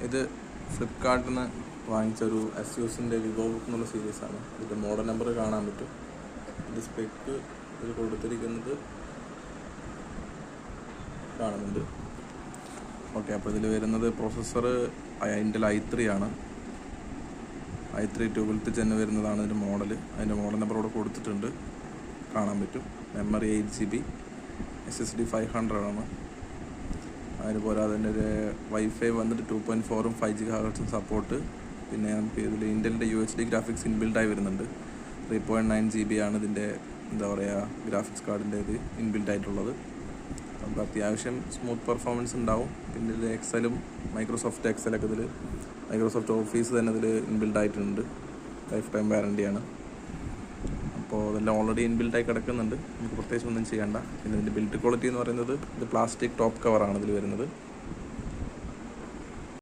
ഇത് ഫ്ലിപ്കാർട്ടിൽ നിന്ന് വാങ്ങിച്ചൊരു അസ്യൂസിൻ്റെ വിവോ ബുക്ക് എന്നുള്ള സീരീസാണ്. ഇതിൻ്റെ മോഡൽ നമ്പർ കാണാൻ പറ്റും. ഇത് സ്പെക്ക് ഇതിൽ കൊടുത്തിരിക്കുന്നത് കാണുന്നുണ്ട്. ഓക്കെ, അപ്പോൾ ഇതിൽ വരുന്നത് പ്രോസസ്സർ ഇൻ്റൽ i3 ആണ്. i3 12th Gen വരുന്നതാണ് ഇതിൻ്റെ മോഡൽ. അതിൻ്റെ മോഡൽ നമ്പർ ഇവിടെ കൊടുത്തിട്ടുണ്ട്, കാണാൻ പറ്റും. മെമ്മറി 8GB, SSD 500 ആണ്. അതുപോലെ അതിൻ്റെ ഒരു വൈഫൈ വന്നിട്ട് 2.4 5 GHz സപ്പോർട്ട്. പിന്നെ നമുക്ക് ഇതിൽ ഇൻ്റലിൻ്റെ UHD ഗ്രാഫിക്സ് ഇൻബിൽഡായി വരുന്നുണ്ട്. 3.9 GB ആണ് ഇതിൻ്റെ ഗ്രാഫിക്സ് കാർഡിൻ്റെ ഇത് ഇൻബിൽഡ് ആയിട്ടുള്ളത്. നമുക്ക് അത്യാവശ്യം സ്മൂത്ത് പെർഫോമൻസ് ഉണ്ടാവും. പിന്നെ ഇതിൽ എക്സലും മൈക്രോസോഫ്റ്റ് എക്സലൊക്കെ ഇതിൽ മൈക്രോസോഫ്റ്റ് ഓഫീസ് തന്നെ ഇതിൽ ഇൻബിൽഡ് ആയിട്ടുണ്ട്. ലൈഫ് ടൈം വാറണ്ടിയാണ്. അപ്പോൾ അതെല്ലാം ഓൾറെഡി ഇൻബിൽഡായി കിടക്കുന്നുണ്ട്, നമുക്ക് പ്രത്യേകിച്ച് ഒന്നും ചെയ്യേണ്ട. പിന്നെ ഇതിൻ്റെ ബിൽഡ് ക്വാളിറ്റി എന്ന് പറയുന്നത് ഇത് പ്ലാസ്റ്റിക് ടോപ്പ് കവറാണ് ഇതിൽ വരുന്നത്.